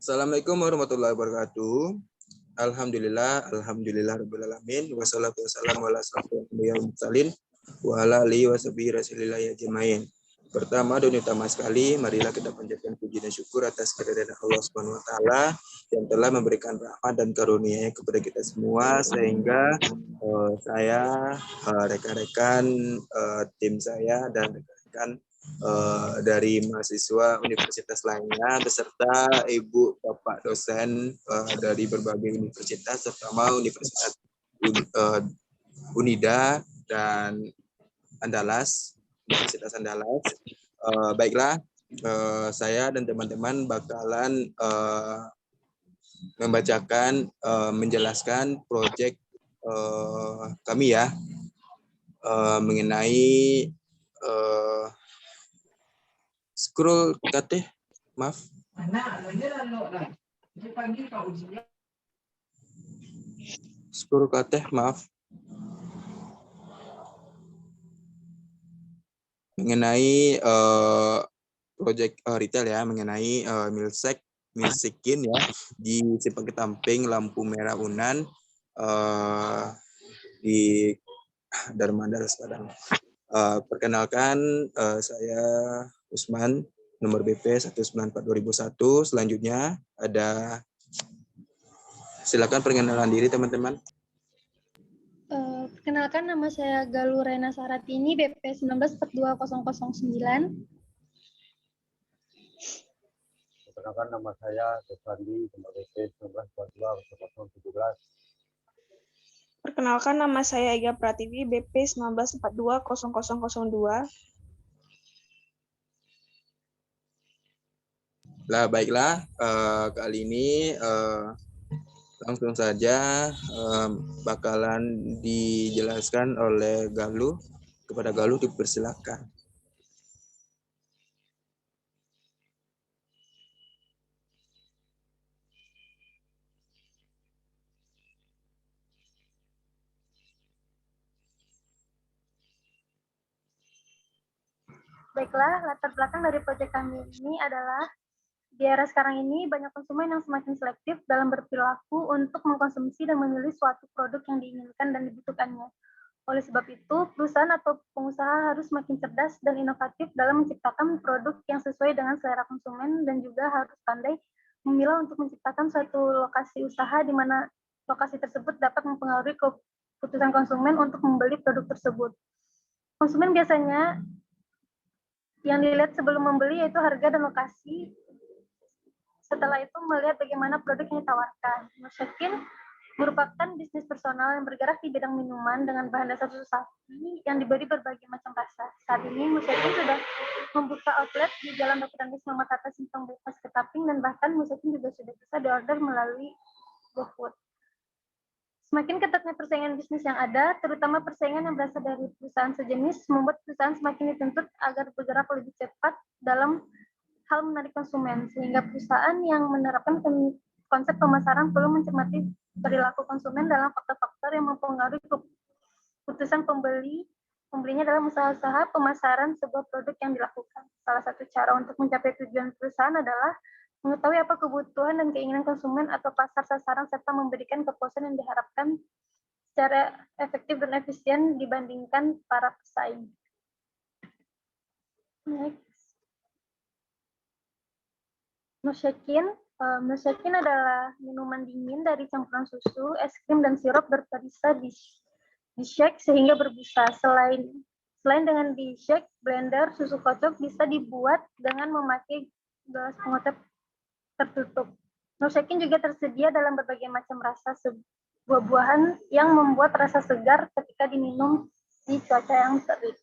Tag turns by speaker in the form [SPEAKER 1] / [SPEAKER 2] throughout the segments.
[SPEAKER 1] Assalamualaikum warahmatullahi wabarakatuh. Alhamdulillah rabbil alamin. Wassalatu wassalamu ala asyrofil anbiya'i wal mursalin wa ala alihi washabihi rasulillah ajmain. Pertama dan utama sekali, marilah kita panjatkan puji dan syukur atas kehadiran Allah Subhanahu wa taala yang telah memberikan rahmat dan karunia-Nya kepada kita semua sehingga saya, rekan-rekan tim saya dan rekan-rekan dari mahasiswa universitas lainnya beserta ibu bapak dosen dari berbagai universitas terutama Universitas Unida dan Andalas, Universitas Andalas. Baiklah, saya dan teman-teman bakalan membacakan, menjelaskan proyek kami ya mengenai scroll KT, maaf. Scroll KT, maaf. Mengenai proyek retail ya, mengenai Milsekin ya di Cipake Tamping, lampu merah Unan di Darmanda Padang. Perkenalkan, saya Usman, nomor BP 194/2001. Selanjutnya ada, silakan perkenalan diri teman-teman.
[SPEAKER 2] Perkenalkan, nama saya Galuh Rena Saratini, BP 1942009.
[SPEAKER 3] Perkenalkan, nama saya Desandi, nomor BP 1942/0017.
[SPEAKER 4] Perkenalkan, nama saya Ega Pratiwi, BP 1942/0002.
[SPEAKER 1] Baiklah, kali ini langsung saja bakalan dijelaskan oleh Galuh. Kepada Galuh dipersilakan.
[SPEAKER 2] Baiklah, latar belakang dari proyek kami ini adalah di era sekarang ini banyak konsumen yang semakin selektif dalam berperilaku untuk mengkonsumsi dan memilih suatu produk yang diinginkan dan dibutuhkannya. Oleh sebab itu, perusahaan atau pengusaha harus semakin cerdas dan inovatif dalam menciptakan produk yang sesuai dengan selera konsumen dan juga harus pandai memilah untuk menciptakan suatu lokasi usaha di mana lokasi tersebut dapat mempengaruhi keputusan konsumen untuk membeli produk tersebut. Konsumen biasanya yang dilihat sebelum membeli yaitu harga dan lokasi. Setelah itu melihat bagaimana produk yang ditawarkan. Milsekin merupakan bisnis personal yang bergerak di bidang minuman dengan bahan dasar susu sapi yang diberi berbagai macam rasa. Saat ini Milsekin sudah membuka outlet di Jalan Dr. Andes Muhammad Hatta Simpang Bypass Ketaping, dan bahkan Milsekin juga sudah bisa diorder melalui GoFood. Semakin ketatnya persaingan bisnis yang ada, terutama persaingan yang berasal dari perusahaan sejenis, membuat perusahaan semakin dituntut agar bergerak lebih cepat dalam hal menarik konsumen, sehingga perusahaan yang menerapkan konsep pemasaran perlu mencermati perilaku konsumen dalam faktor-faktor yang mempengaruhi keputusan pembelinya dalam usaha-usaha pemasaran sebuah produk yang dilakukan. Salah satu cara untuk mencapai tujuan perusahaan adalah mengetahui apa kebutuhan dan keinginan konsumen atau pasar sasaran serta memberikan kepuasan yang diharapkan secara efektif dan efisien dibandingkan para pesaing. Next. Milsekin adalah minuman dingin dari campuran susu, es krim, dan sirup berperisa di shake sehingga berbusa. Selain dengan di shake, blender, susu kocok bisa dibuat dengan memakai gelas penguap tertutup. Milsekin juga tersedia dalam berbagai macam rasa buah-buahan yang membuat rasa segar ketika diminum di cuaca yang terik.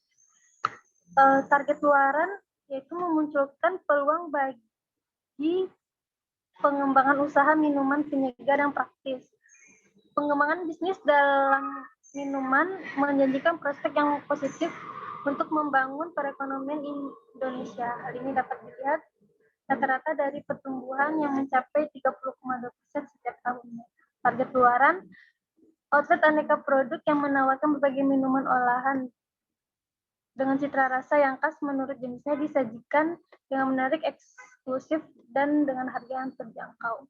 [SPEAKER 2] Target luaran yaitu memunculkan peluang bagi pengembangan usaha minuman penyegar yang praktis. Pengembangan bisnis dalam minuman menjanjikan prospek yang positif untuk membangun perekonomian Indonesia. Hal ini dapat dilihat rata-rata dari pertumbuhan yang mencapai 30,2% setiap tahunnya. Target luaran, outlet aneka produk yang menawarkan berbagai minuman olahan dengan citra rasa yang khas menurut jenisnya disajikan dengan menarik eksklusif, dan dengan harga yang terjangkau.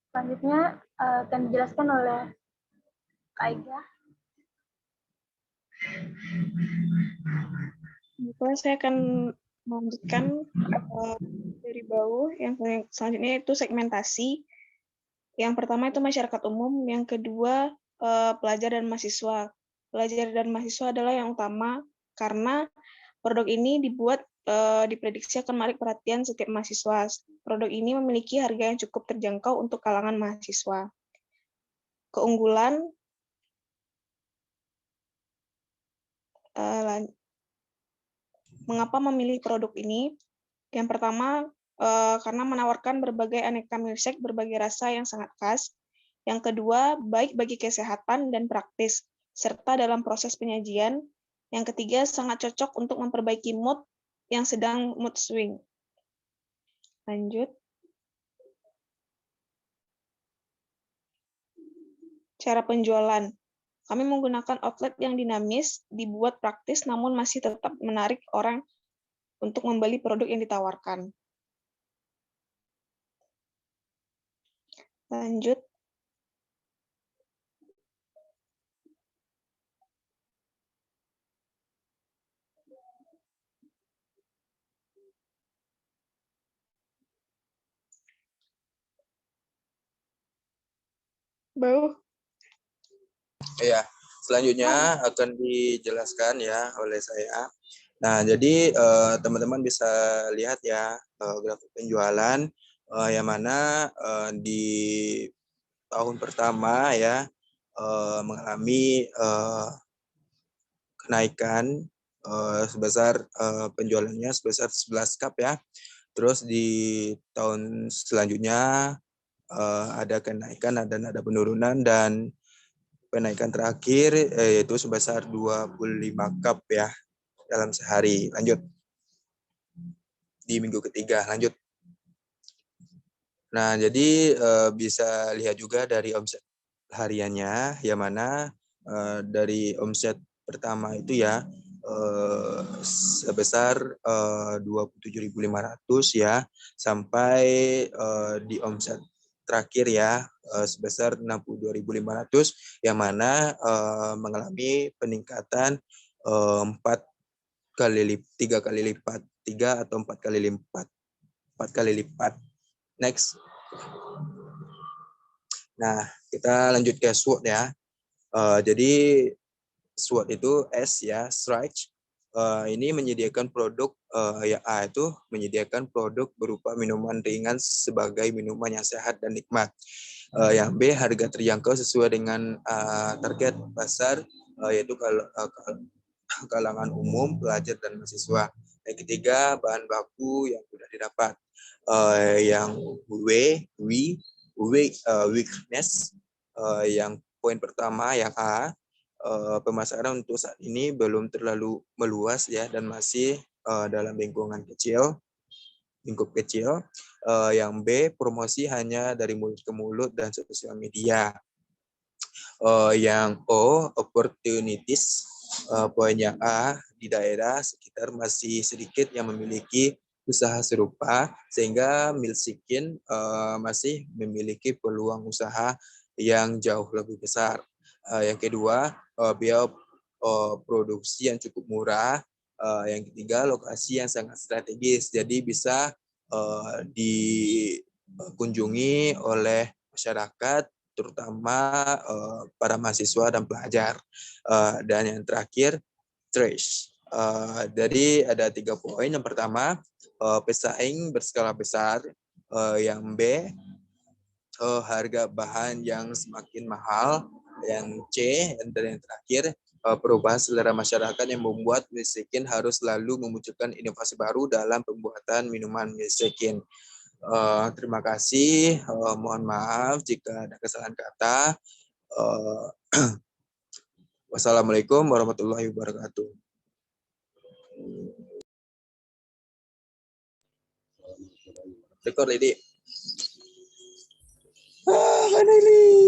[SPEAKER 2] Selanjutnya akan dijelaskan oleh Kak Ega.
[SPEAKER 4] Saya akan melanjutkan dari bawah. Yang selanjutnya itu segmentasi. Yang pertama itu masyarakat umum, yang kedua pelajar dan mahasiswa. Pelajar dan mahasiswa adalah yang utama karena produk ini diprediksi akan menarik perhatian setiap mahasiswa. Produk ini memiliki harga yang cukup terjangkau untuk kalangan mahasiswa. Keunggulan mengapa memilih produk ini? Yang pertama, karena menawarkan berbagai aneka milkshake berbagai rasa yang sangat khas. Yang kedua, baik bagi kesehatan dan praktis, serta dalam proses penyajian. Yang ketiga, sangat cocok untuk memperbaiki mood yang sedang mood swing. Lanjut. Cara penjualan. Kami menggunakan outlet yang dinamis, dibuat praktis, namun masih tetap menarik orang untuk membeli produk yang ditawarkan. Lanjut. Bau.
[SPEAKER 1] Ya, selanjutnya akan dijelaskan ya oleh saya. Nah, jadi teman-teman bisa lihat ya grafik penjualan yang mana di tahun pertama ya mengalami kenaikan sebesar penjualannya sebesar 11 cup ya. Terus di tahun selanjutnya ada kenaikan dan ada penurunan, dan penaikan terakhir yaitu sebesar 25 cup ya dalam sehari. Lanjut. Di minggu ketiga, lanjut. Nah, jadi bisa lihat juga dari omset hariannya, yang mana dari omset pertama itu ya sebesar 27.500 ya, sampai di omset terakhir ya sebesar 62.500, yang mana mengalami peningkatan 3 kali lipat, 3 atau 4 kali lipat. 4 kali lipat. Next. Nah, kita lanjut ke SWOT ya. Jadi SWOT itu S ya, stretch. Ini menyediakan produk, yang A itu menyediakan produk berupa minuman ringan sebagai minuman yang sehat dan nikmat. Yang B, harga terjangkau sesuai dengan target pasar, yaitu kalangan umum, pelajar, dan mahasiswa. Yang ketiga, bahan baku yang mudah didapat. Yang weakness, yang poin pertama yang A, pemasaran untuk saat ini belum terlalu meluas ya, dan masih dalam lingkup kecil. Yang B, promosi hanya dari mulut ke mulut dan sosial media. Yang O, opportunities, poinnya A, di daerah sekitar masih sedikit yang memiliki usaha serupa, sehingga Milsikin masih memiliki peluang usaha yang jauh lebih besar. Yang kedua, biaya produksi yang cukup murah. Yang ketiga, lokasi yang sangat strategis, jadi bisa dikunjungi oleh masyarakat, terutama para mahasiswa dan pelajar. Dan yang terakhir, trace. Jadi ada 3 poin. Yang pertama, pesaing berskala besar. Yang B, harga bahan yang semakin mahal. Yang C, dan yang terakhir, perubahan selera masyarakat yang membuat Milsikin harus selalu memunculkan inovasi baru dalam pembuatan minuman Milsikin. Terima kasih. Mohon maaf jika ada kesalahan kata. Wassalamualaikum warahmatullahi wabarakatuh. Rekor ini.